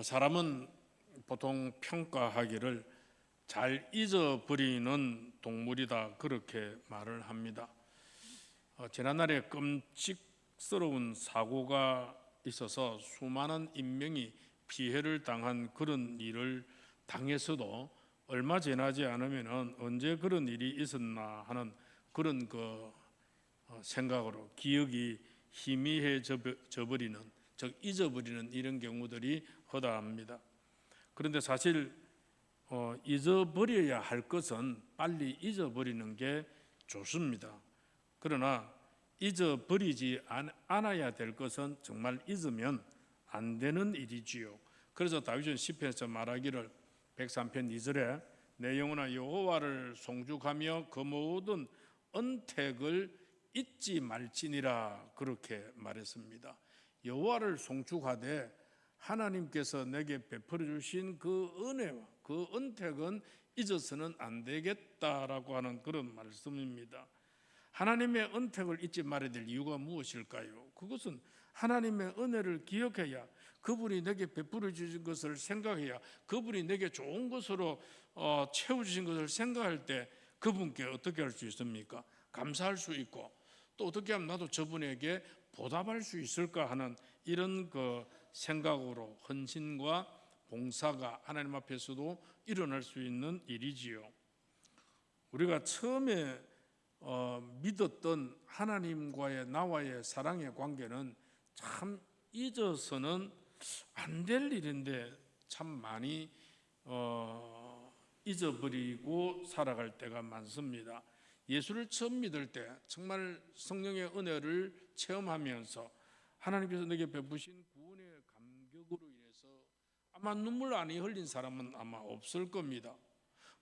사람은 보통 평가하기를 잘 잊어버리는 동물이다, 그렇게 말을 합니다. 지난날에 끔찍스러운 사고가 있어서 수많은 인명이 피해를 당한 그런 일을 당해서도 얼마 지나지 않으면 언제 그런 일이 있었나 하는 그런 생각으로 기억이 희미해져 버리는, 즉 잊어버리는 이런 경우들이 허다합니다. 그런데 사실 잊어버려야 할 것은 빨리 잊어버리는 게 좋습니다. 그러나 잊어버리지 않아야 될 것은 정말 잊으면 안 되는 일이지요. 그래서 다윗은 시편에서 말하기를 103편 2절에 내 영혼아 여호와를 송축하며 그 모든 언택을 잊지 말지니라, 그렇게 말했습니다. 여호와를 송축하되 하나님께서 내게 베풀어 주신 그 은혜와 그 언택은 잊어서는 안 되겠다라고 하는 그런 말씀입니다. 하나님의 언택을 잊지 말아야 될 이유가 무엇일까요? 그것은 하나님의 은혜를 기억해야, 그분이 내게 베풀어 주신 것을 생각해야, 그분이 내게 좋은 것으로 채워주신 것을 생각할 때 그분께 어떻게 할 수 있습니까? 감사할 수 있고, 또 어떻게 하면 나도 저분에게 보답할 수 있을까 하는 이런 생각으로 헌신과 봉사가 하나님 앞에서도 일어날 수 있는 일이지요. 우리가 처음에 믿었던 하나님과의 나와의 사랑의 관계는 참 잊어서는 안 될 일인데 참 많이 잊어버리고 살아갈 때가 많습니다. 예수를 처음 믿을 때 정말 성령의 은혜를 체험하면서 하나님께서 내게 베푸신 구원의 감격으로 인해서 아마 눈물 많이 흘린 사람은 아마 없을 겁니다.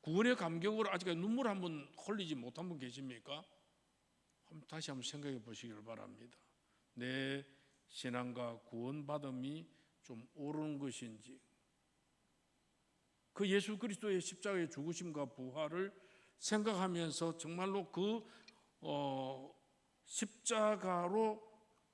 구원의 감격으로 아직까지 눈물 한 번 흘리지 못한 분 계십니까? 다시 한번 생각해 보시길 바랍니다. 내 신앙과 구원받음이 좀 옳은 것인지, 그 예수 그리스도의 십자가의 죽으심과 부활을 생각하면서 정말로 십자가로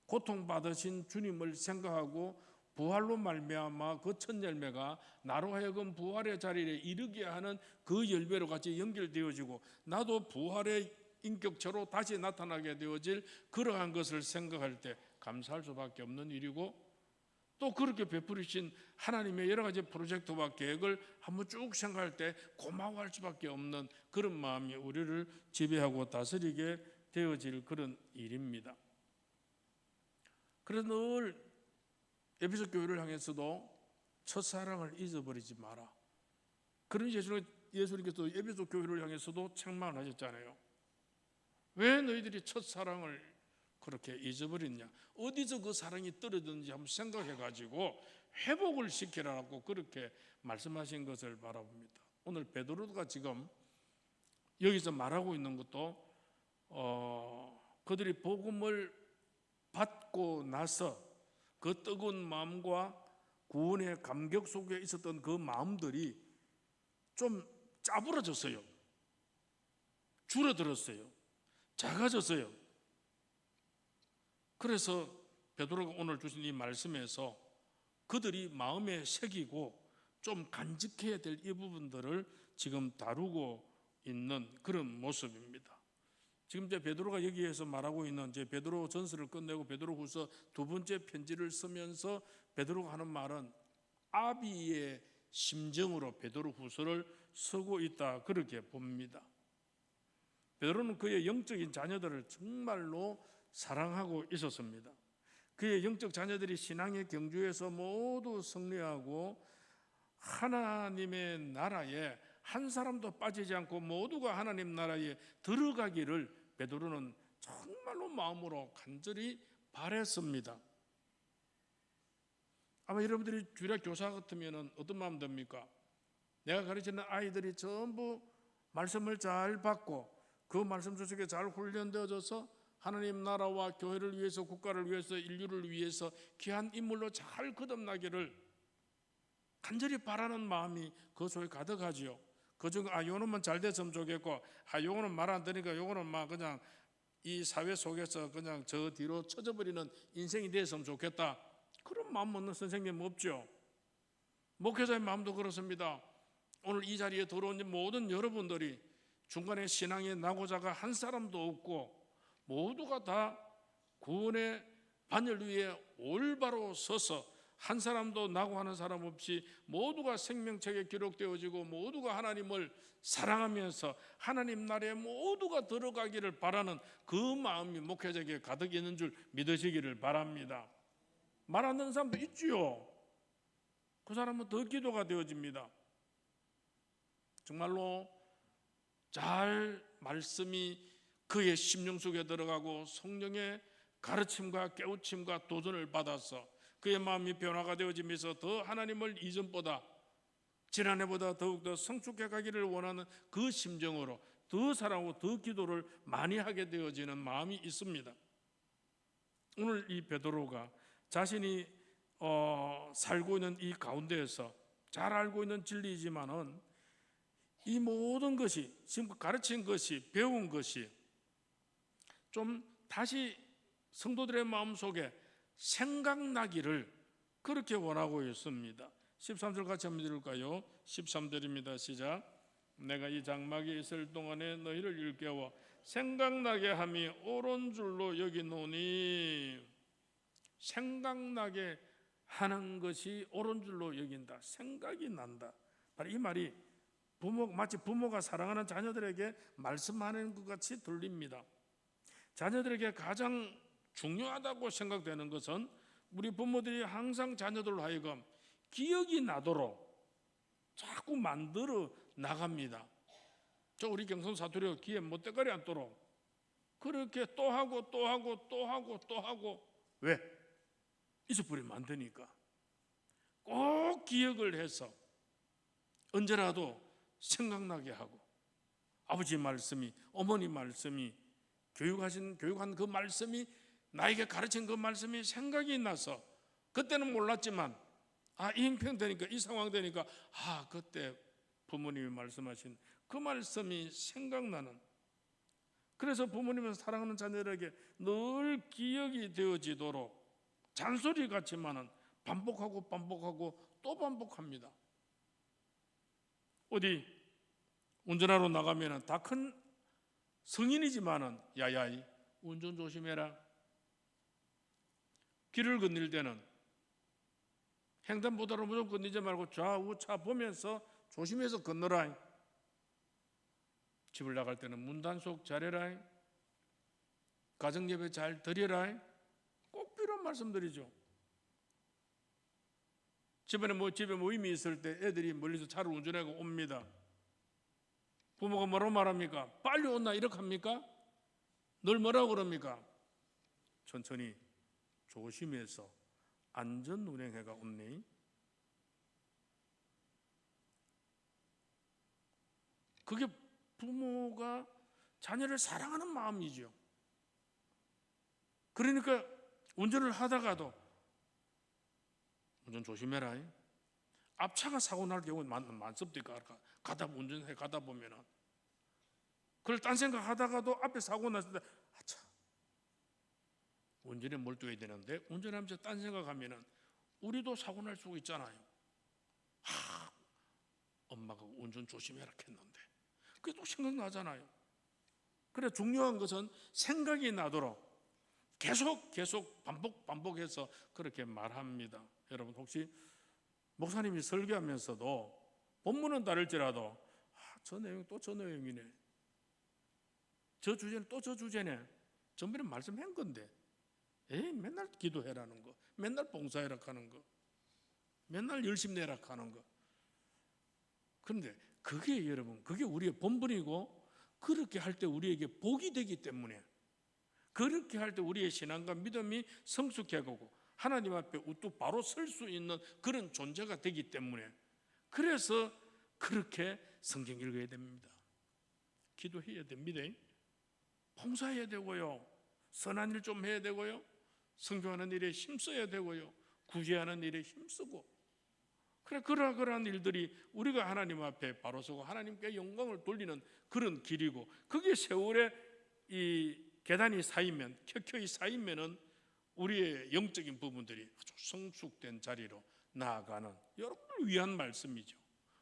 고통받으신 주님을 생각하고 부활로 말미암아 그 첫 열매가 나로 하여금 부활의 자리에 이르게 하는 그 열매로 같이 연결되어지고 나도 부활의 인격체로 다시 나타나게 되어질 그러한 것을 생각할 때 감사할 수밖에 없는 일이고, 또 그렇게 베풀으신 하나님의 여러 가지 프로젝트와 계획을 한번 쭉 생각할 때 고마워할 수밖에 없는 그런 마음이 우리를 지배하고 다스리게 되어질 그런 일입니다. 그래서 늘 에베소 교회를 향해서도 첫사랑을 잊어버리지 마라, 그런 예수님께서 에베소 교회를 향해서도 책망을 하셨잖아요. 왜 너희들이 첫사랑을 그렇게 잊어버렸냐, 어디서 그 사랑이 떨어졌는지 한번 생각해 가지고 회복을 시키라고 그렇게 말씀하신 것을 바라봅니다. 오늘 베드로가 지금 여기서 말하고 있는 것도 그들이 복음을 받고 나서 그 뜨거운 마음과 구원의 감격 속에 있었던 그 마음들이 좀 짜부러졌어요. 줄어들었어요. 작아졌어요. 그래서 베드로가 오늘 주신 이 말씀에서 그들이 마음에 새기고 좀 간직해야 될 이 부분들을 지금 다루고 있는 그런 모습입니다. 지금 이제 베드로가 여기에서 말하고 있는 이제 베드로 전서를 끝내고 베드로후서 두 번째 편지를 쓰면서 베드로가 하는 말은 아비의 심정으로 베드로후서를 쓰고 있다, 그렇게 봅니다. 베드로는 그의 영적인 자녀들을 정말로 사랑하고 있었습니다. 그의 영적 자녀들이 신앙의 경주에서 모두 승리하고 하나님의 나라에 한 사람도 빠지지 않고 모두가 하나님 나라에 들어가기를 베드로는 정말로 마음으로 간절히 바랬습니다. 아마 여러분들이 주일학 교사 같으면 어떤 마음 듭니까? 내가 가르치는 아이들이 전부 말씀을 잘 받고 그 말씀 속에 잘 훈련되어져서 하나님 나라와 교회를 위해서, 국가를 위해서, 인류를 위해서 귀한 인물로 잘 거듭나기를 간절히 바라는 마음이 그 속에 가득하지요. 그중 요놈은 잘 됐으면 좋겠고, 요거는 말 안 들으니까 요거는 막 그냥 이 사회 속에서 그냥 저 뒤로 쳐져버리는 인생이 됐으면 좋겠다, 그런 마음 없는 선생님 없죠. 목회자의 마음도 그렇습니다. 오늘 이 자리에 들어온 모든 여러분들이 중간에 신앙의 낙오자가 한 사람도 없고 모두가 다 구원의 반열 위에 올바로 서서 한 사람도 낙오하는 사람 없이 모두가 생명책에 기록되어지고 모두가 하나님을 사랑하면서 하나님 나라에 모두가 들어가기를 바라는 그 마음이 목회자에게 가득 있는 줄 믿으시기를 바랍니다. 말 안 듣는 사람도 있지요. 그 사람은 더 기도가 되어집니다. 정말로 잘 말씀이 그의 심령 속에 들어가고 성령의 가르침과 깨우침과 도전을 받아서 그의 마음이 변화가 되어지면서 더 하나님을 이전보다 지난해보다 더욱더 성숙해 가기를 원하는 그 심정으로 더 사랑하고 더 기도를 많이 하게 되어지는 마음이 있습니다. 오늘 이 베드로가 자신이 살고 있는 이 가운데에서 잘 알고 있는 진리이지만은 이 모든 것이 지금 가르친 것이 배운 것이 좀 다시 성도들의 마음속에 생각나기를 그렇게 원하고 있습니다. 13절 같이 한번 읽을까요? 13절입니다. 시작. 내가 이 장막에 있을 동안에 너희를 일깨워 생각나게 함이 옳은 줄로 여기노니, 생각나게 하는 것이 옳은 줄로 여긴다. 생각이 난다. 바로 이 말이 마치 부모가 사랑하는 자녀들에게 말씀하는 것 같이 들립니다. 자녀들에게 가장 중요하다고 생각되는 것은 우리 부모들이 항상 자녀들로 하여금 기억이 나도록 자꾸 만들어 나갑니다. 저 우리 경성 사투리가 귀에 못대가리 않도록 그렇게 또 하고 또 하고 또 하고 또 하고. 왜? 잊어버리면 안 되니까. 꼭 기억을 해서 언제라도 생각나게 하고, 아버지 말씀이, 어머니 말씀이, 교육한 그 말씀이, 나에게 가르친 그 말씀이 생각이 나서 그때는 몰랐지만 이 형편 되니까, 이 상황 되니까 그때 부모님이 말씀하신 그 말씀이 생각나는. 그래서 부모님은 사랑하는 자녀들에게 늘 기억이 되어지도록 잔소리 같지만은 반복하고 반복하고 또 반복합니다. 어디 운전하러 나가면은 다 큰 성인이지만은 야야이 운전 조심해라. 길을 건널 때는 횡단보도로 무조건 건너지 말고 좌우차 보면서 조심해서 건너라. 집을 나갈 때는 문단속 잘해라. 가정예배 잘 드려라. 꼭 필요한 말씀드리죠. 집에 모임이 있을 때 애들이 멀리서 차를 운전하고 옵니다. 부모가 뭐라고 말합니까? 빨리 온나 이렇게 합니까? 늘 뭐라고 그럽니까? 천천히 조심해서 안전 운행해가 온네. 그게 부모가 자녀를 사랑하는 마음이죠. 그러니까 운전을 하다가도 운전 조심해라. 앞차가 사고 날 경우는 많습니까? 운전해 가다 보면은 그걸 딴 생각하다가도 앞에 사고 났을 때 운전에 몰두해야 되는데 운전하면서 딴 생각하면은 우리도 사고 날 수 있잖아요. 엄마가 운전 조심해라 했는데 그게 또 생각나잖아요. 그래 중요한 것은 생각이 나도록 계속 반복해서 그렇게 말합니다. 여러분 혹시 목사님이 설교하면서도 본문은 다를지라도 저 내용 또 저 내용이네, 저 주제는 또 저 주제네, 전번에 말씀한 건데 맨날 기도해라는 거, 맨날 봉사해라 하는 거, 맨날 열심히 내라 하는 거. 그런데 그게 여러분 그게 우리의 본분이고 그렇게 할 때 우리에게 복이 되기 때문에, 그렇게 할 때 우리의 신앙과 믿음이 성숙해가고 하나님 앞에 우뚝 바로 설 수 있는 그런 존재가 되기 때문에, 그래서 그렇게 성경 읽어야 됩니다. 기도해야 됩니다. 봉사해야 되고요, 선한 일 좀 해야 되고요, 성교하는 일에 힘써야 되고요, 구제하는 일에 힘쓰고. 그러한 일들이 우리가 하나님 앞에 바로 서고 하나님께 영광을 돌리는 그런 길이고, 그게 세월에 이 계단이 쌓이면, 켜켜이 쌓이면은 우리의 영적인 부분들이 아주 성숙된 자리로 나아가는 여러분을 위한 말씀이죠.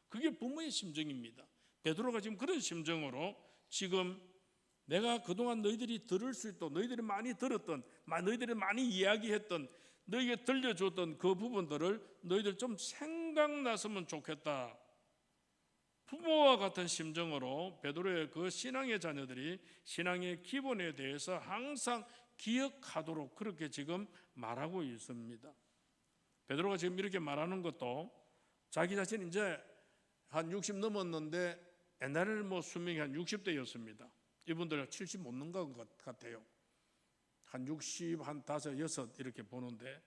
그게 부모의 심정입니다. 베드로가 지금 그런 심정으로 지금 내가 그동안 너희들이 들을 수 있도록 너희들이 많이 들었던, 너희들이 많이 이야기했던, 너희에게 들려줬던 그 부분들을 너희들 좀 생각났으면 좋겠다. 부모와 같은 심정으로 베드로의 그 신앙의 자녀들이 신앙의 기본에 대해서 항상 기억하도록 그렇게 지금 말하고 있습니다. 베드로가 지금 이렇게 말하는 것도 자기 자신 이제 한 60 넘었는데 옛날에는 뭐 수명이 한 60대였습니다. 이분들 70 못 넘은 것 같아요. 한 60, 한 5, 6 이렇게 보는데,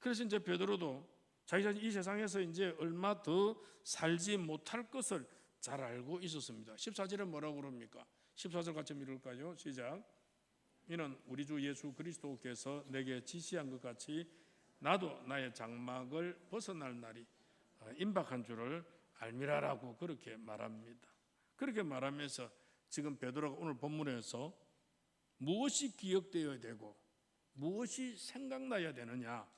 그래서 이제 베드로도 자기 자신 이 세상에서 이제 얼마 더 살지 못할 것을 잘 알고 있었습니다. 14절에 뭐라고 그럽니까? 14절 같이 읽을까요? 시작. 이는 우리 주 예수 그리스도께서 내게 지시한 것 같이 나도 나의 장막을 벗어날 날이 임박한 줄을 알미라라고 그렇게 말합니다. 그렇게 말하면서 지금 베드로가 오늘 본문에서 무엇이 기억되어야 되고 무엇이 생각나야 되느냐.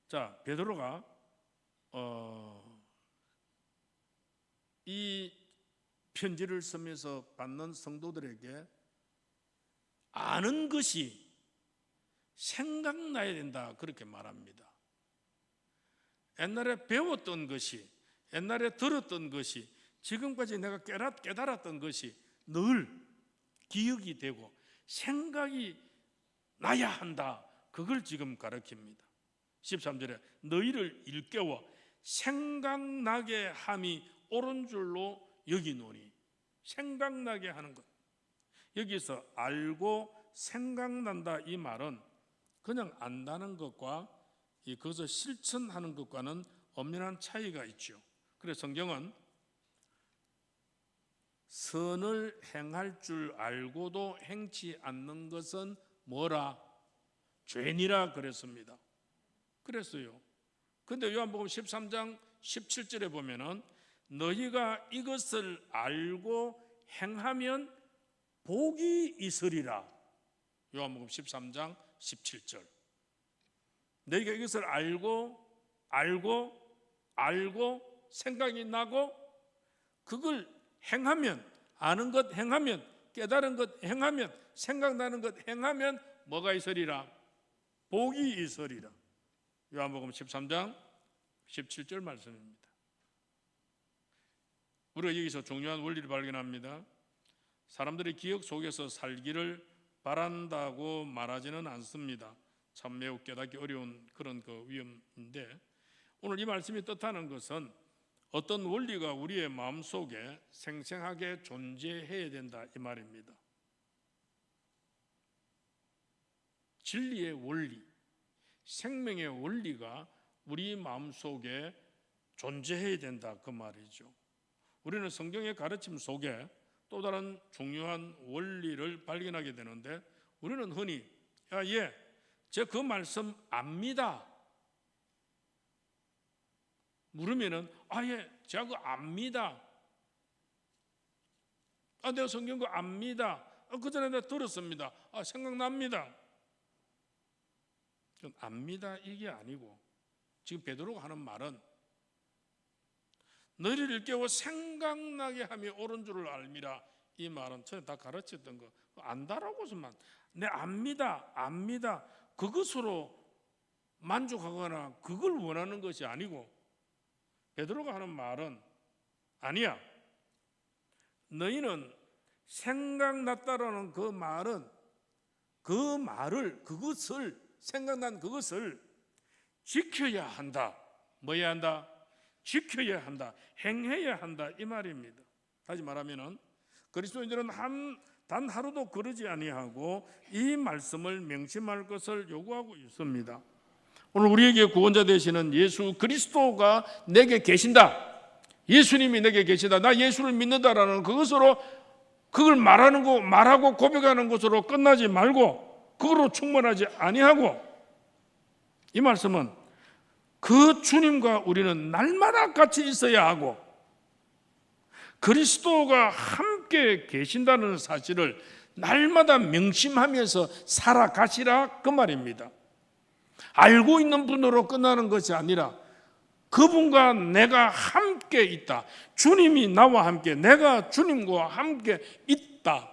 자, 베드로가 이 편지를 쓰면서 받는 성도들에게 아는 것이 생각나야 된다 그렇게 말합니다. 옛날에 배웠던 것이, 옛날에 들었던 것이, 지금까지 내가 깨달았던 것이 늘 기억이 되고 생각이 나야 한다. 그걸 지금 가르칩니다. 13절에 너희를 일깨워 생각나게 함이 옳은 줄로 여기노니. 생각나게 하는 것. 여기서 알고 생각난다 이 말은 그냥 안다는 것과 그것을 실천하는 것과는 엄연한 차이가 있죠. 그래서 성경은 선을 행할 줄 알고도 행치 않는 것은 뭐라? 죄니라 그랬습니다. 그랬어요. 그런데 요한복음 13장 17절에 보면은 너희가 이것을 알고 행하면 복이 있으리라. 요한복음 13장 17절. 너희가 이것을 알고 생각이 나고 그걸 행하면, 아는 것 행하면, 깨달은 것 행하면, 생각나는 것 행하면 뭐가 있으리라? 복이 있으리라. 요한복음 13장 17절 말씀입니다. 우리가 여기서 중요한 원리를 발견합니다. 사람들이 기억 속에서 살기를 바란다고 말하지는 않습니다. 참 매우 깨닫기 어려운 그런 위험인데, 오늘 이 말씀이 뜻하는 것은 어떤 원리가 우리의 마음속에 생생하게 존재해야 된다 이 말입니다. 진리의 원리, 생명의 원리가 우리 마음속에 존재해야 된다 그 말이죠. 우리는 성경의 가르침 속에 또 다른 중요한 원리를 발견하게 되는데, 우리는 흔히 저 그 말씀 압니다 물으면은 제가 그거 압니다. 내가 성경 그거 압니다. 그 전에 내가 들었습니다. 생각납니다. 압니다 이게 아니고, 지금 베드로가 하는 말은 너희를 일깨워 생각나게 함이 옳은 줄을 알미라. 이 말은 전에 다 가르쳤던 거 안다라고서만 내 압니다 그것으로 만족하거나 그걸 원하는 것이 아니고, 베드로가 하는 말은 아니야. 너희는 생각났다라는 그 말은 그것을 생각난 그것을 지켜야 한다. 뭐 해야 한다? 지켜야 한다. 행해야 한다 이 말입니다. 다시 말하면은 그리스도인들은 단 하루도 거르지 아니하고 이 말씀을 명심할 것을 요구하고 있습니다. 오늘 우리에게 구원자 되시는 예수 그리스도가 내게 계신다. 예수님이 내게 계신다. 나 예수를 믿는다라는 그것으로 그걸 말하고 고백하는 것으로 끝나지 말고 그거로 충분하지 아니하고, 이 말씀은 그 주님과 우리는 날마다 같이 있어야 하고 그리스도가 함께 계신다는 사실을 날마다 명심하면서 살아가시라 그 말입니다. 알고 있는 분으로 끝나는 것이 아니라 그분과 내가 함께 있다. 주님이 나와 함께, 내가 주님과 함께 있다.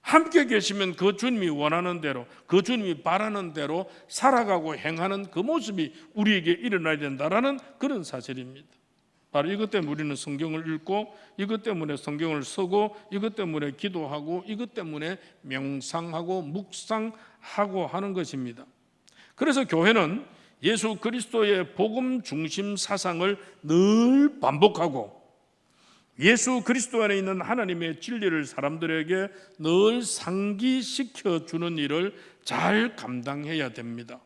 함께 계시면 그 주님이 원하는 대로, 그 주님이 바라는 대로 살아가고 행하는 그 모습이 우리에게 일어나야 된다라는 그런 사실입니다. 바로 이것 때문에 우리는 성경을 읽고, 이것 때문에 성경을 쓰고, 이것 때문에 기도하고, 이것 때문에 명상하고 묵상하고 하는 것입니다. 그래서 교회는 예수 그리스도의 복음 중심 사상을 늘 반복하고 예수 그리스도 안에 있는 하나님의 진리를 사람들에게 늘 상기시켜 주는 일을 잘 감당해야 됩니다.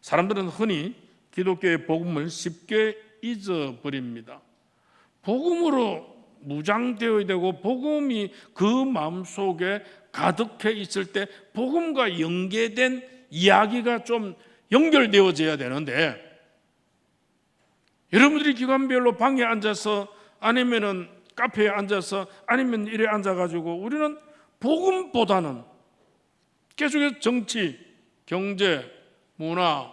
사람들은 흔히 기독교의 복음을 쉽게 잊어버립니다. 복음으로 무장되어야 되고 복음이 그 마음속에 가득해 있을 때 복음과 연계된 이야기가 좀 연결되어져야 되는데, 여러분들이 기관별로 방에 앉아서 아니면은 카페에 앉아서 아니면 이래 앉아가지고 우리는 복음보다는 계속해서 정치, 경제, 문화,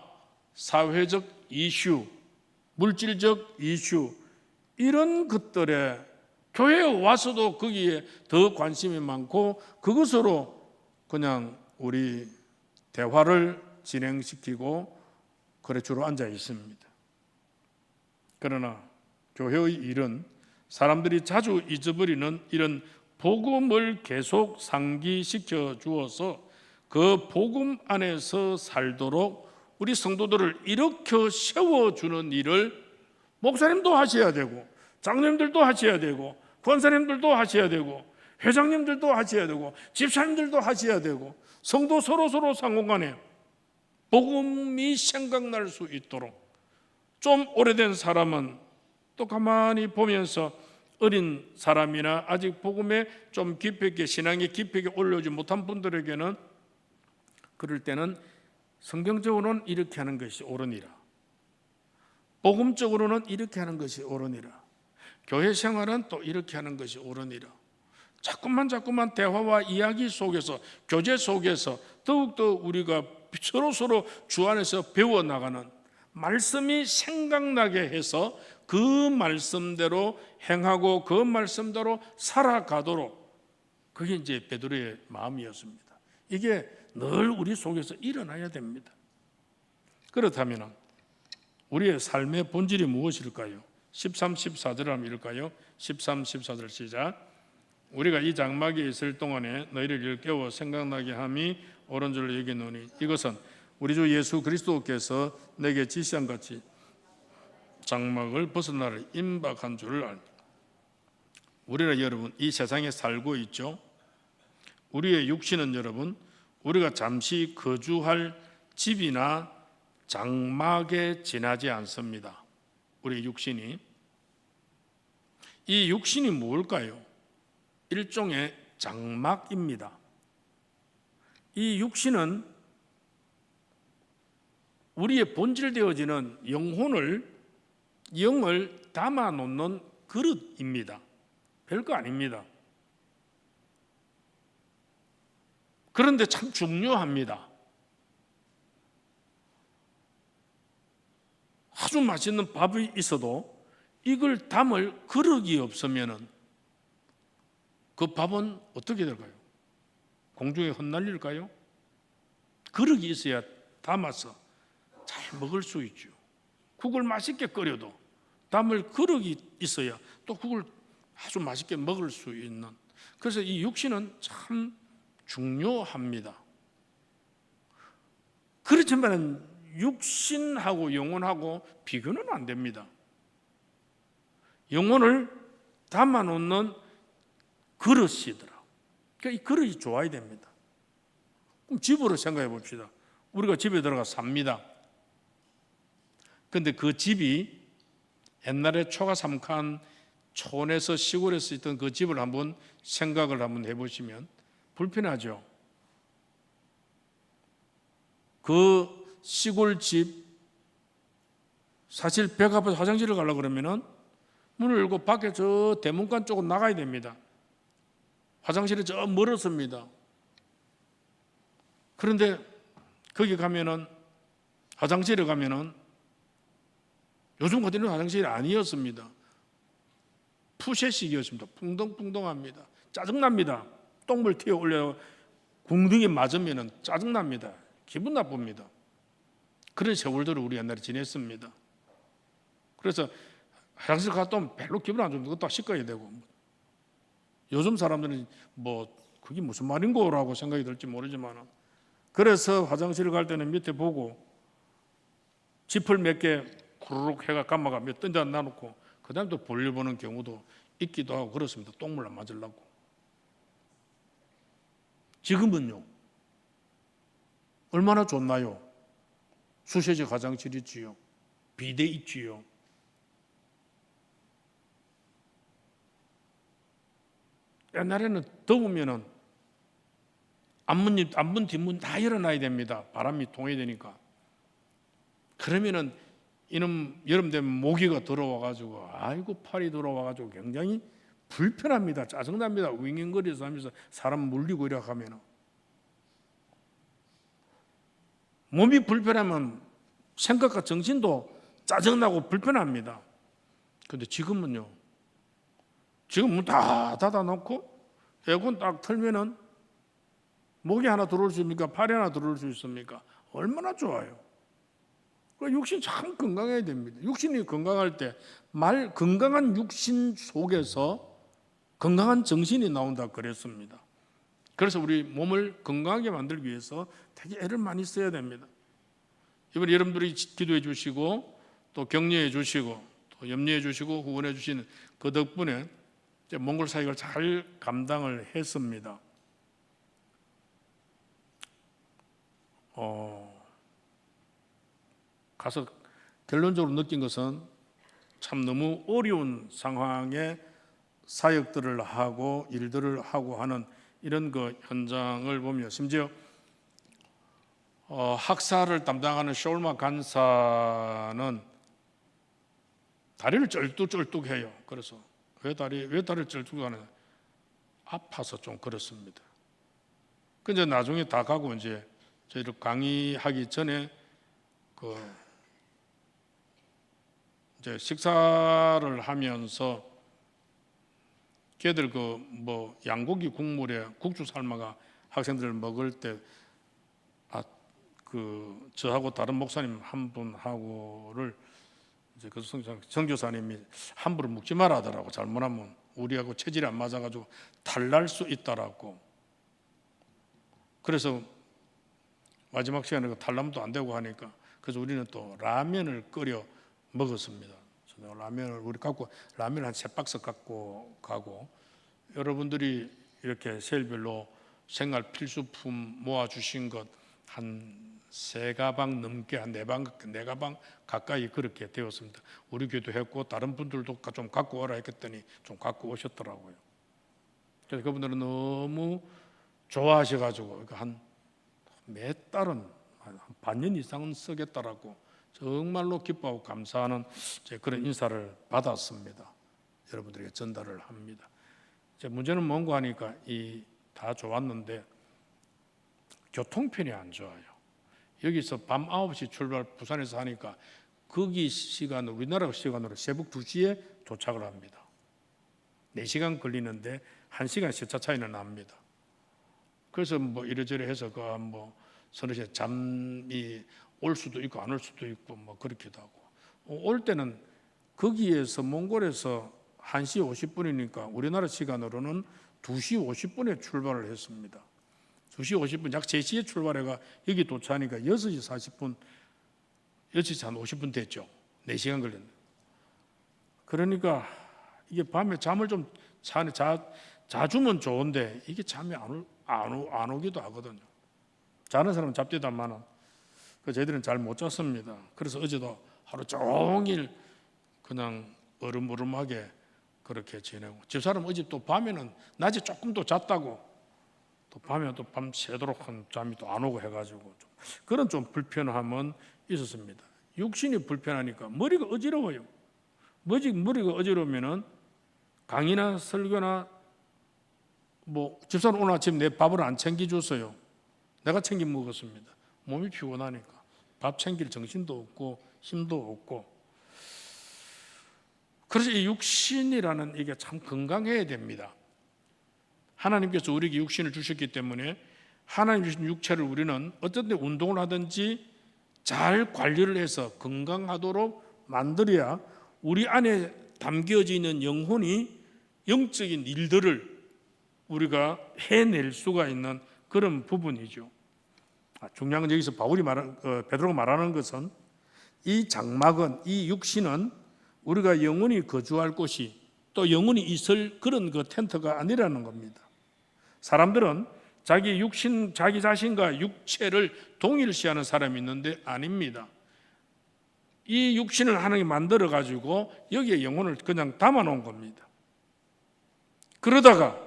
사회적 이슈, 물질적 이슈 이런 것들에 교회에 와서도 거기에 더 관심이 많고 그것으로 그냥 우리 대화를 진행시키고 그래 주로 앉아 있습니다. 그러나 교회의 일은 사람들이 자주 잊어버리는 이런 복음을 계속 상기시켜 주어서 그 복음 안에서 살도록 우리 성도들을 일으켜 세워주는 일을 목사님도 하셔야 되고 장로님들도 하셔야 되고 권사님들도 하셔야 되고 회장님들도 하셔야 되고 집사님들도 하셔야 되고 성도 서로 상호간에 복음이 생각날 수 있도록, 좀 오래된 사람은 또 가만히 보면서 어린 사람이나 아직 복음에 좀 깊이 있게 신앙에 깊이 있게 올려오지 못한 분들에게는 그럴 때는 성경적으로는 이렇게 하는 것이 옳으니라, 복음적으로는 이렇게 하는 것이 옳으니라, 교회 생활은 또 이렇게 하는 것이 옳으니라. 자꾸만 대화와 이야기 속에서, 교제 속에서 더욱더 우리가 서로 주 안에서 배워나가는, 말씀이 생각나게 해서 그 말씀대로 행하고 그 말씀대로 살아가도록, 그게 이제 베드로의 마음이었습니다. 이게 늘 우리 속에서 일어나야 됩니다. 그렇다면 우리의 삶의 본질이 무엇일까요? 13, 14절 하면 이럴까요? 13, 14절 시작. 우리가 이 장막에 있을 동안에 너희를 일깨워 생각나게 함이 옳은 줄로 여기노니 이것은 우리 주 예수 그리스도께서 내게 지시한 같이 장막을 벗어나를 임박한 줄을 알라. 우리가 여러분 이 세상에 살고 있죠. 우리의 육신은 여러분 우리가 잠시 거주할 집이나 장막에 지나지 않습니다. 우리 육신이, 이 육신이 뭘까요? 일종의 장막입니다. 이 육신은 우리의 본질되어지는 영을 담아놓는 그릇입니다. 별거 아닙니다. 그런데 참 중요합니다. 아주 맛있는 밥이 있어도 이걸 담을 그릇이 없으면 그 밥은 어떻게 될까요? 공중에 흩날릴까요? 그릇이 있어야 담아서 잘 먹을 수 있죠. 국을 맛있게 끓여도 담을 그릇이 있어야 또 국을 아주 맛있게 먹을 수 있는, 그래서 이 육신은 참 중요합니다. 그렇지만 육신하고 영혼하고 비교는 안 됩니다. 영혼을 담아놓는 그릇이더라. 그러니까 이 그릇이 좋아야 됩니다. 그럼 집으로 생각해 봅시다. 우리가 집에 들어가 삽니다. 그런데 그 집이 옛날에 초가삼간 촌에서 시골에서 있던 그 집을 한번 생각을 한번 해보시면 불편하죠. 그 시골집, 사실 배가 아파서 화장실을 가려고 그러면은 문을 열고 밖에 저 대문간 쪽으로 나가야 됩니다. 화장실이 저 멀었습니다. 그런데 거기 가면은 화장실에 가면은 요즘 같은 화장실이 아니었습니다. 푸셋식이었습니다. 풍덩풍덩합니다. 짜증납니다. 똥물 튀어 올려 궁둥이 맞으면 짜증납니다. 기분 나쁩니다. 그런 세월들을 우리 옛날에 지냈습니다. 그래서 화장실 갔다 오면 별로 기분 안 좋은데 그것도 씻어야 되고, 요즘 사람들은 뭐 그게 무슨 말인고라고 생각이 들지 모르지만, 그래서 화장실을 갈 때는 밑에 보고 지퍼를 몇 개 구르륵 해가 감아가 몇 던져 놔놓고 그 다음에 또 볼일 보는 경우도 있기도 하고 그렇습니다. 똥물 안 맞으려고. 지금은요, 얼마나 좋나요? 수세식 화장실 있지요. 비데 있지요. 옛날에는 더우면은 앞문 뒷문 다 열어놔야 됩니다. 바람이 통해야 되니까. 그러면은 이놈 여름 되면 모기가 들어와가지고 아이고 팔이 들어와가지고 굉장히 불편합니다. 짜증납니다. 윙윙거리면서 하면서 사람 물리고 이렇게 하면은 몸이 불편하면 생각과 정신도 짜증나고 불편합니다. 근데 지금은요, 지금 문 다 닫아놓고 에어컨 딱 틀면은 목이 하나 들어올 수 있습니까? 팔이 하나 들어올 수 있습니까? 얼마나 좋아요. 육신 참 건강해야 됩니다. 육신이 건강할 때 건강한 육신 속에서 건강한 정신이 나온다 그랬습니다. 그래서 우리 몸을 건강하게 만들기 위해서 되게 애를 많이 써야 됩니다. 이번에 여러분들이 기도해 주시고 또 격려해 주시고 또 염려해 주시고 후원해 주시는 그 덕분에 몽골 사역을 잘 감당을 했습니다. 가서 결론적으로 느낀 것은 참 너무 어려운 상황에 사역들을 하고 일들을 하고 하는 이런 그 현장을 보며, 심지어 학사를 담당하는 숄마 간사는 다리를 쩔뚝쩔뚝해요. 그래서 왜 다리를 쩔뚝하느냐? 아파서 좀 그렇습니다. 근데 나중에 다 가고 이제 저희들 강의하기 전에 이제 식사를 하면서 걔들 양고기 국물에 국주 삶아가 학생들 먹을 때 저하고 다른 목사님 한 분하고를 이제 그 선교사님이 함부로 묵지 말아 하더라고. 잘못하면 우리하고 체질이 안 맞아가지고 탈날 수 있다라고. 그래서 마지막 시간에 탈라면 또 안 되고 하니까, 그래서 우리는 또 라면을 끓여 먹었습니다. 라면을 우리 갖고 라면 한 3박스 갖고 가고, 여러분들이 이렇게 세일별로 생활 필수품 모아 주신 것 한 3가방 넘게, 한 4가방 가까이 그렇게 되었습니다. 우리 교회도 했고 다른 분들도 좀 갖고 오라 했더니 좀 갖고 오셨더라고요. 그래서 그분들은 너무 좋아하셔가지고 한 몇 달은 한 반년 이상은 쓰겠다라고 정말로 기뻐하고 감사하는 그런 인사를 받았습니다. 여러분들에게 전달을 합니다. 이제 문제는 뭔가 하니까 다 좋았는데 교통편이 안 좋아요. 여기서 밤 9시 출발 부산에서 하니까 거기 시간으로, 우리나라 시간으로 새벽 2시에 도착을 합니다. 4시간 걸리는데 1시간 시차 차이는 납니다. 그래서 이래저래 해서 서너 시에 잠이 올 수도 있고 안 올 수도 있고 그렇기도 하고, 올 때는 거기에서 몽골에서 1시 50분이니까 우리나라 시간으로는 2시 50분에 출발을 했습니다. 2시 50분, 약 3시에 출발해가 여기 도착하니까 6시 40분, 6시 한 50분 됐죠. 4시간 걸렸는데. 그러니까 이게 밤에 잠을 좀 자주면 좋은데 이게 잠이 안 오기도 하거든요. 자는 사람은 잡디다만은 저희들은 잘 못 잤습니다. 그래서 어제도 하루 종일 그냥 얼음얼음하게 그렇게 지내고, 집사람 어제 또 밤에는 낮에 조금 더 잤다고 또 밤에 또 밤새도록 한 잠이 또 안 오고 해가지고 그런 좀 불편함은 있었습니다. 육신이 불편하니까 머리가 어지러워요. 머리가 어지러우면은 강의나 설교나 집사람 오늘 아침 내 밥을 안 챙겨줬어요. 내가 챙겨 먹었습니다. 몸이 피곤하니까. 밥 챙길 정신도 없고 힘도 없고. 그래서 이 육신이라는 이게 참 건강해야 됩니다. 하나님께서 우리에게 육신을 주셨기 때문에 하나님 주신 육체를 우리는 어떤 데 운동을 하든지 잘 관리를 해서 건강하도록 만들어야 우리 안에 담겨져 있는 영혼이 영적인 일들을 우리가 해낼 수가 있는 그런 부분이죠. 중요한 건 여기서 베드로가 말하는 것은 이 장막은, 이 육신은 우리가 영원히 거주할 곳이 또 영원히 있을 그런 그 텐트가 아니라는 겁니다. 사람들은 자기 육신, 자기 자신과 육체를 동일시하는 사람이 있는데 아닙니다. 이 육신을 하나님이 만들어 가지고 여기에 영혼을 그냥 담아 놓은 겁니다. 그러다가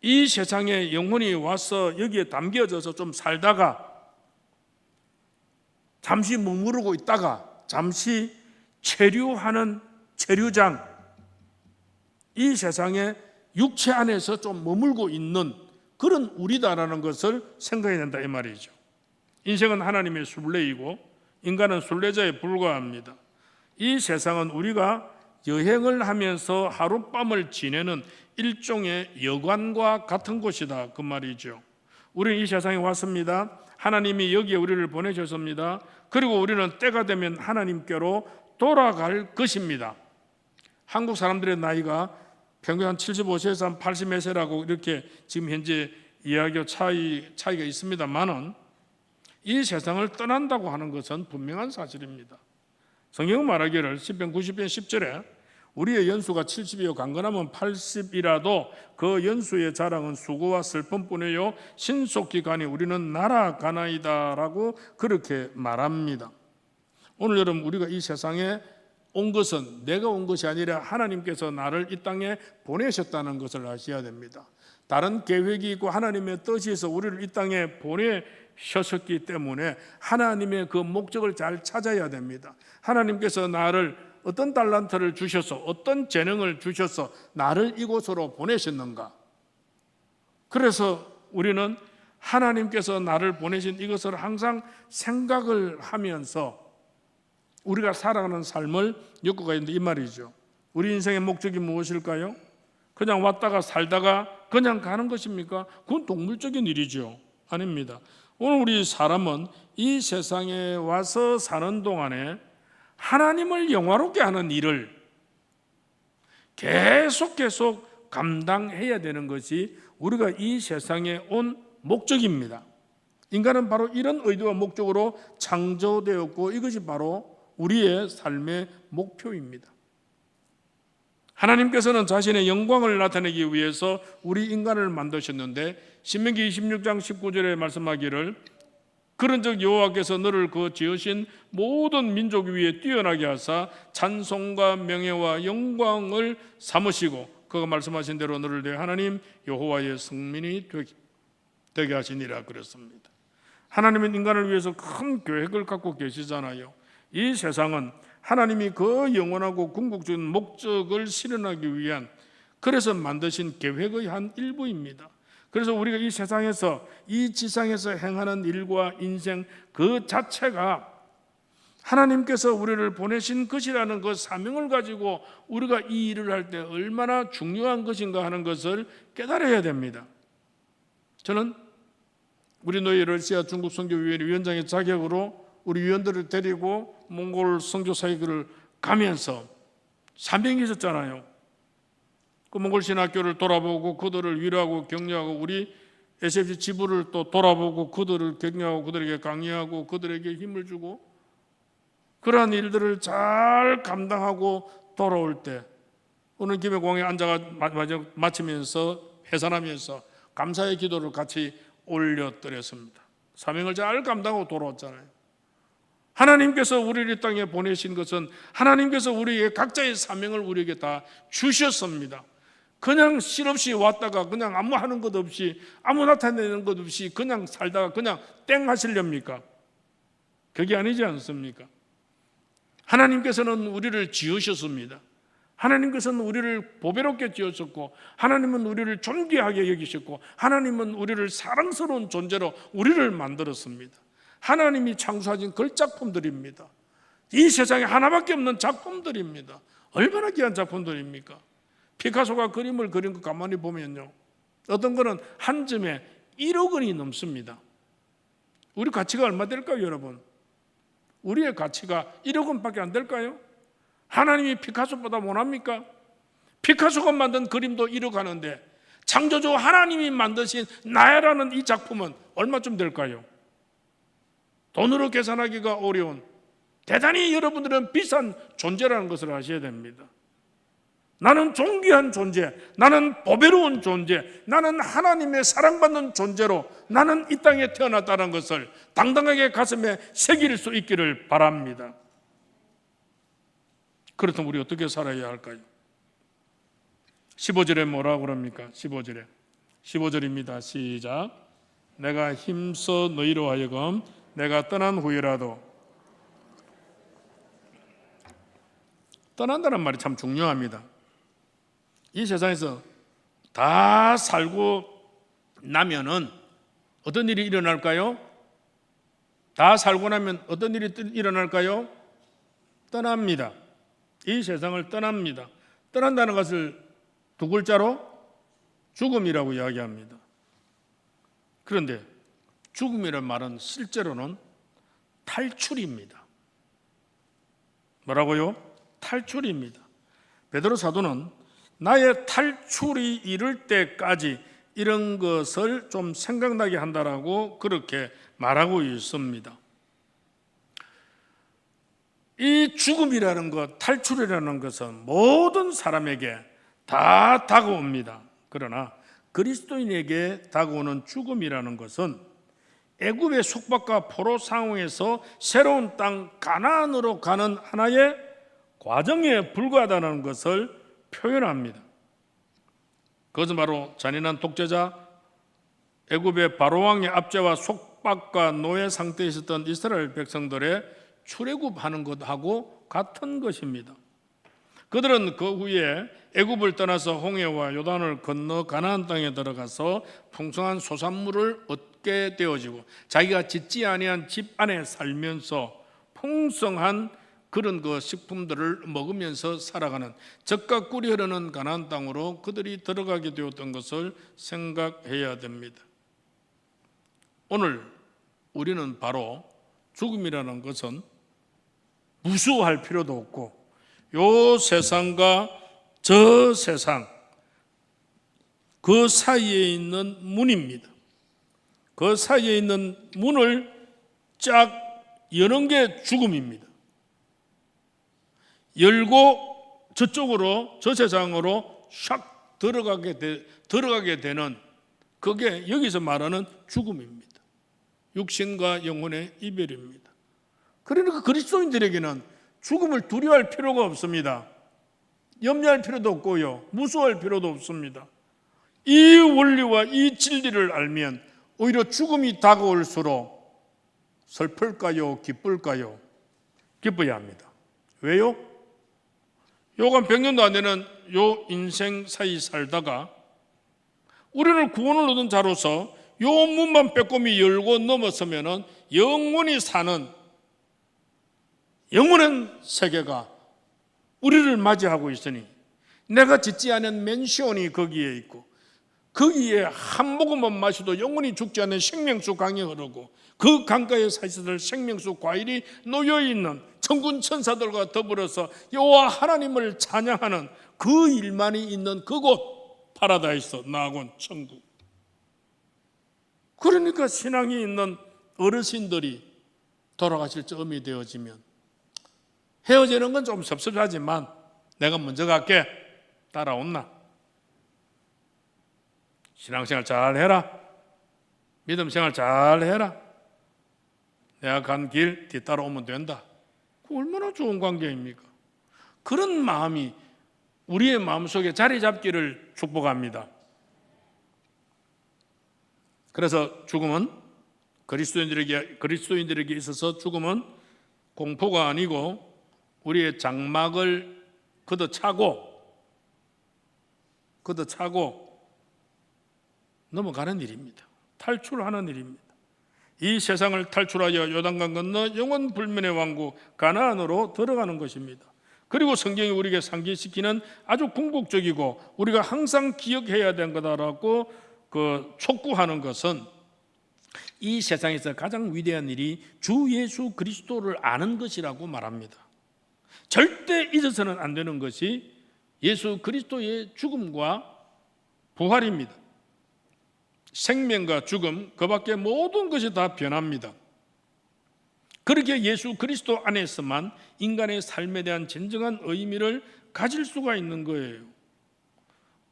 이 세상에 영혼이 와서 여기에 담겨져서 좀 살다가 잠시 머무르고 있다가 잠시 체류하는 체류장, 이 세상에 육체 안에서 좀 머물고 있는 그런 우리다라는 것을 생각해야 된다 이 말이죠. 인생은 하나님의 순례이고 인간은 순례자에 불과합니다. 이 세상은 우리가 여행을 하면서 하룻밤을 지내는 일종의 여관과 같은 곳이다 그 말이죠. 우리는 이 세상에 왔습니다. 하나님이 여기에 우리를 보내셨습니다. 그리고 우리는 때가 되면 하나님께로 돌아갈 것입니다. 한국 사람들의 나이가 평균 한 75세에서 한 80몇 세라고 이렇게 지금 현재 이야기가 차이가 있습니다만은 이 세상을 떠난다고 하는 것은 분명한 사실입니다. 성경은 말하기를 시편 90편 10절에 우리의 연수가 70이요 강건하면 80이라도 그 연수의 자랑은 수고와 슬픔뿐이요 신속히 가니 우리는 날아가나이다 라고 그렇게 말합니다. 오늘 여러분, 우리가 이 세상에 온 것은 내가 온 것이 아니라 하나님께서 나를 이 땅에 보내셨다는 것을 아셔야 됩니다. 다른 계획이 있고 하나님의 뜻이 있어 우리를 이 땅에 보내셨기 때문에 하나님의 그 목적을 잘 찾아야 됩니다. 하나님께서 나를 어떤 달란트를 주셔서 어떤 재능을 주셔서 나를 이곳으로 보내셨는가. 그래서 우리는 하나님께서 나를 보내신 이것을 항상 생각을 하면서 우리가 살아가는 삶을 엮어가야 되는데 이 말이죠. 우리 인생의 목적이 무엇일까요? 그냥 왔다가 살다가 그냥 가는 것입니까? 그건 동물적인 일이죠. 아닙니다. 오늘 우리 사람은 이 세상에 와서 사는 동안에 하나님을 영화롭게 하는 일을 계속 감당해야 되는 것이 우리가 이 세상에 온 목적입니다. 인간은 바로 이런 의도와 목적으로 창조되었고 이것이 바로 우리의 삶의 목표입니다. 하나님께서는 자신의 영광을 나타내기 위해서 우리 인간을 만드셨는데 신명기 26장 19절에 말씀하기를 그런즉 여호와께서 너를 그 지으신 모든 민족 위에 뛰어나게 하사 찬송과 명예와 영광을 삼으시고 그가 말씀하신 대로 너를 내 하나님 여호와의 성민이 되게 하시니라 그랬습니다. 하나님은 인간을 위해서 큰 계획을 갖고 계시잖아요. 이 세상은 하나님이 그 영원하고 궁극적인 목적을 실현하기 위한 그래서 만드신 계획의 한 일부입니다. 그래서 우리가 이 세상에서 이 지상에서 행하는 일과 인생 그 자체가 하나님께서 우리를 보내신 것이라는 그 사명을 가지고 우리가 이 일을 할 때 얼마나 중요한 것인가 하는 것을 깨달아야 됩니다. 저는 우리 노예 러시아 중국 선교위원회 위원장의 자격으로 우리 위원들을 데리고 몽골 선교 사역을 가면서 300일 있었잖아요. 그 몽골 신학교를 돌아보고 그들을 위로하고 격려하고 우리 SFC 지부를 또 돌아보고 그들을 격려하고 그들에게 강의하고 그들에게 힘을 주고 그러한 일들을 잘 감당하고 돌아올 때 오늘 김해 공항에 앉아가 마치면서 해산하면서 감사의 기도를 같이 올려드렸습니다. 사명을 잘 감당하고 돌아왔잖아요. 하나님께서 우리를 이 땅에 보내신 것은 하나님께서 우리에게 각자의 사명을 우리에게 다 주셨습니다. 그냥 실없이 왔다가 그냥 아무 하는 것 없이 아무 나타내는 것 없이 그냥 살다가 그냥 땡 하시렵니까? 그게 아니지 않습니까? 하나님께서는 우리를 지으셨습니다. 하나님께서는 우리를 보배롭게 지으셨고 하나님은 우리를 존귀하게 여기셨고 하나님은 우리를 사랑스러운 존재로 우리를 만들었습니다. 하나님이 창조하신 걸작품들입니다. 이 세상에 하나밖에 없는 작품들입니다. 얼마나 귀한 작품들입니까? 피카소가 그림을 그린 거 가만히 보면요, 어떤 거는 한 점에 1억 원이 넘습니다. 우리 가치가 얼마 될까요, 여러분? 우리의 가치가 1억 원밖에 안 될까요? 하나님이 피카소보다 못합니까? 피카소가 만든 그림도 1억 하는데 창조주 하나님이 만드신 나야라는 이 작품은 얼마쯤 될까요? 돈으로 계산하기가 어려운 대단히 여러분들은 비싼 존재라는 것을 아셔야 됩니다. 나는 존귀한 존재, 나는 보배로운 존재, 나는 하나님의 사랑받는 존재로 나는 이 땅에 태어났다는 것을 당당하게 가슴에 새길 수 있기를 바랍니다. 그렇다면 우리 어떻게 살아야 할까요? 15절에 뭐라고 그럽니까? 15절입니다. 시작. 내가 힘써 너희로 하여금 내가 떠난 후에라도, 떠난다는 말이 참 중요합니다. 이 세상에서 다 살고 나면은 어떤 일이 일어날까요? 다 살고 나면 어떤 일이 일어날까요? 떠납니다. 이 세상을 떠납니다. 떠난다는 것을 두 글자로 죽음이라고 이야기합니다. 그런데 죽음이라는 말은 실제로는 탈출입니다. 뭐라고요? 탈출입니다. 베드로 사도는 나의 탈출이 이를 때까지 이런 것을 좀 생각나게 한다라고 그렇게 말하고 있습니다. 이 죽음이라는 것, 탈출이라는 것은 모든 사람에게 다 다가옵니다. 그러나 그리스도인에게 다가오는 죽음이라는 것은 애굽의 속박과 포로 상황에서 새로운 땅 가나안으로 가는 하나의 과정에 불과하다는 것을 표현합니다. 그것은 바로 잔인한 독재자 애굽의 바로왕의 압제와 속박과 노예 상태에 있었던 이스라엘 백성들의 출애굽하는 것하고 같은 것입니다. 그들은 그 후에 애굽을 떠나서 홍해와 요단을 건너 가나안 땅에 들어가서 풍성한 소산물을 얻게 되어지고 자기가 짓지 아니한 집 안에 살면서 풍성한 그런 그 식품들을 먹으면서 살아가는 젖과 꿀이 흐르는 가나안 땅으로 그들이 들어가게 되었던 것을 생각해야 됩니다. 오늘 우리는 바로 죽음이라는 것은 무수할 필요도 없고 요 세상과 저 세상 그 사이에 있는 문입니다. 그 사이에 있는 문을 쫙 여는 게 죽음입니다. 열고 저쪽으로 저 세상으로 샥 들어가게 되는 그게 여기서 말하는 죽음입니다. 육신과 영혼의 이별입니다. 그러니까 그리스도인들에게는 죽음을 두려워할 필요가 없습니다. 염려할 필요도 없고요, 무서워할 필요도 없습니다. 이 원리와 이 진리를 알면 오히려 죽음이 다가올수록 슬플까요? 기쁠까요? 기뻐야 합니다. 왜요? 요간 100년도 안 되는 요 인생 사이 살다가 우리는 구원을 얻은 자로서 요 문만 빼꼼히 열고 넘어서면은 영원히 사는 영원한 세계가 우리를 맞이하고 있으니 내가 짓지 않은 맨션이 거기에 있고 거기에 한 모금만 마셔도 영원히 죽지 않는 생명수 강이 흐르고 그 강가에 사시들 생명수 과일이 놓여있는 천군 천사들과 더불어서 여호와 하나님을 찬양하는 그 일만이 있는 그곳 파라다이스 나아곤 천국. 그러니까 신앙이 있는 어르신들이 돌아가실 쯤이 되어지면 헤어지는 건 좀 섭섭하지만 내가 먼저 갈게, 따라온나? 신앙생활 잘 해라, 믿음생활 잘 해라, 내가 간 길 뒤따라오면 된다. 그 얼마나 좋은 관계입니까? 그런 마음이 우리의 마음속에 자리 잡기를 축복합니다. 그래서 죽음은 그리스도인들에게 있어서 죽음은 공포가 아니고 우리의 장막을 걷어차고 넘어가는 일입니다. 탈출하는 일입니다. 이 세상을 탈출하여 요단강 건너 영원 불면의 왕국 가나안으로 들어가는 것입니다. 그리고 성경이 우리에게 상기시키는 아주 궁극적이고 우리가 항상 기억해야 되는 거다라고 촉구하는 것은 이 세상에서 가장 위대한 일이 주 예수 그리스도를 아는 것이라고 말합니다. 절대 잊어서는 안 되는 것이 예수 그리스도의 죽음과 부활입니다. 생명과 죽음, 그 밖에 모든 것이 다 변합니다. 그렇게 예수 그리스도 안에서만 인간의 삶에 대한 진정한 의미를 가질 수가 있는 거예요.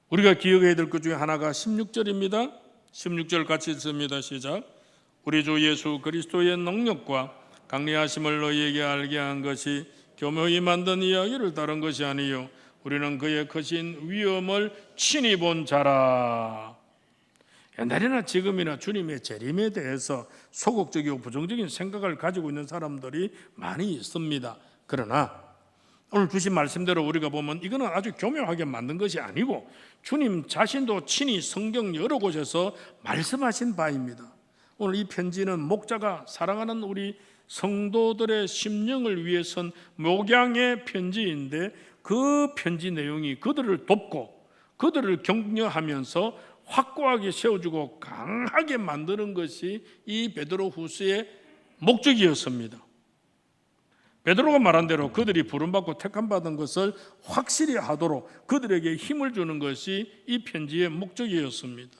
우리가 기억해야 될 것 중에 하나가 16절입니다. 16절 같이 읽습니다. 시작. 우리 주 예수 그리스도의 능력과 강리하심을 너희에게 알게 한 것이 교묘히 만든 이야기를 따른 것이 아니요 우리는 그의 크신 위엄을 친히 본 자라. 옛날이나 지금이나 주님의 재림에 대해서 소극적이고 부정적인 생각을 가지고 있는 사람들이 많이 있습니다. 그러나 오늘 주신 말씀대로 우리가 보면 이거는 아주 교묘하게 만든 것이 아니고 주님 자신도 친히 성경 여러 곳에서 말씀하신 바입니다. 오늘 이 편지는 목자가 사랑하는 우리 성도들의 심령을 위해 쓴 목양의 편지인데 그 편지 내용이 그들을 돕고 그들을 격려하면서 확고하게 세워주고 강하게 만드는 것이 이 베드로후서의 목적이었습니다. 베드로가 말한 대로 그들이 부름받고 택함받은 것을 확실히 하도록 그들에게 힘을 주는 것이 이 편지의 목적이었습니다.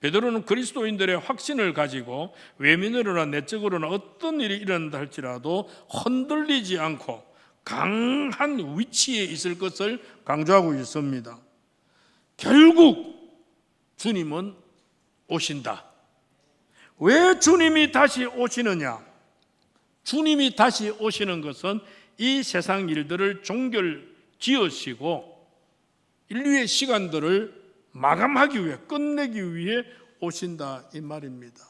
베드로는 그리스도인들의 확신을 가지고 외면으로나 내적으로나 어떤 일이 일어난다 할지라도 흔들리지 않고 강한 위치에 있을 것을 강조하고 있습니다. 결국 주님은 오신다. 왜 주님이 다시 오시느냐? 주님이 다시 오시는 것은 이 세상 일들을 종결지으시고 인류의 시간들을 마감하기 위해, 끝내기 위해 오신다 이 말입니다.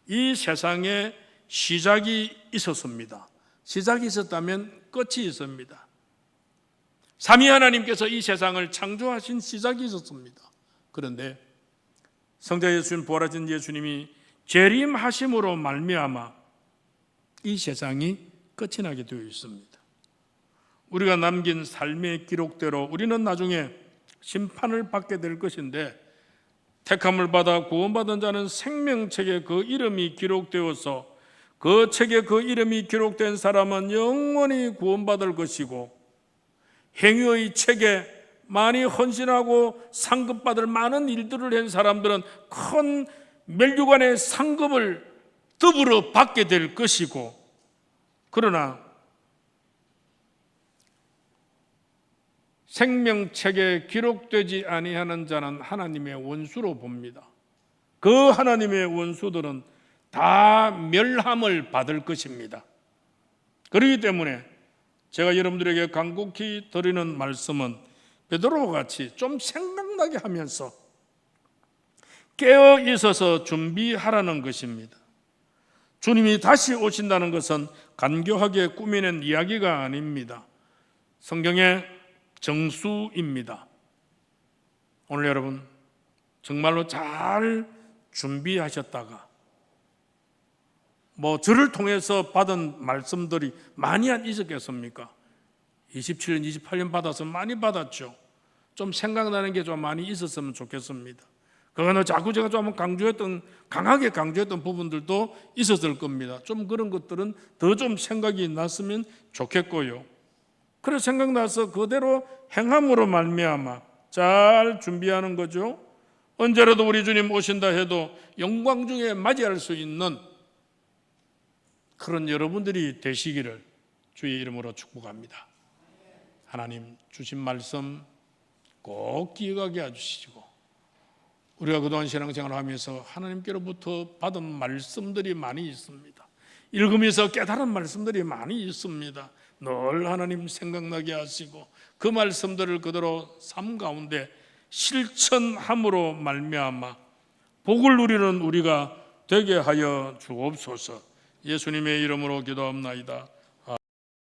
이 세상에 시작이 있었습니다. 시작이 있었다면 끝이 있습니다. 삼위 하나님께서 이 세상을 창조하신 시작이 있었습니다. 그런데 성자 예수님, 부활하신 예수님이 재림하심으로 말미암아 이 세상이 끝이 나게 되어 있습니다. 우리가 남긴 삶의 기록대로 우리는 나중에 심판을 받게 될 것인데 택함을 받아 구원받은 자는 생명책에 그 이름이 기록되어서 그 책에 그 이름이 기록된 사람은 영원히 구원받을 것이고 행위의 책에 많이 헌신하고 상급받을 많은 일들을 한 사람들은 큰 멸류관의 상급을 더불어 받게 될 것이고 그러나 생명책에 기록되지 아니하는 자는 하나님의 원수로 봅니다. 그 하나님의 원수들은 다 멸함을 받을 것입니다. 그렇기 때문에 제가 여러분들에게 간곡히 드리는 말씀은 베드로와 같이 좀 생각나게 하면서 깨어 있어서 준비하라는 것입니다. 주님이 다시 오신다는 것은 간교하게 꾸며낸 이야기가 아닙니다. 성경의 정수입니다. 오늘 여러분 정말로 잘 준비하셨다가 저를 통해서 받은 말씀들이 많이 안 있었겠습니까? 27년, 28년 받아서 많이 받았죠. 좀 생각나는 게 좀 많이 있었으면 좋겠습니다. 그거는 자꾸 제가 좀 강하게 강조했던 부분들도 있었을 겁니다. 좀 그런 것들은 더 좀 생각이 났으면 좋겠고요. 그래 생각나서 그대로 행함으로 말미암아 잘 준비하는 거죠. 언제라도 우리 주님 오신다 해도 영광 중에 맞이할 수 있는 그런 여러분들이 되시기를 주의 이름으로 축복합니다. 하나님 주신 말씀 꼭 기억하게 해주시고 우리가 그동안 신앙생활을 하면서 하나님께로부터 받은 말씀들이 많이 있습니다. 읽으면서 깨달은 말씀들이 많이 있습니다. 늘 하나님 생각나게 하시고 그 말씀들을 그대로 삶 가운데 실천함으로 말미암아 복을 누리는 우리가 되게 하여 주옵소서. 예수님의 이름으로 기도합나이다.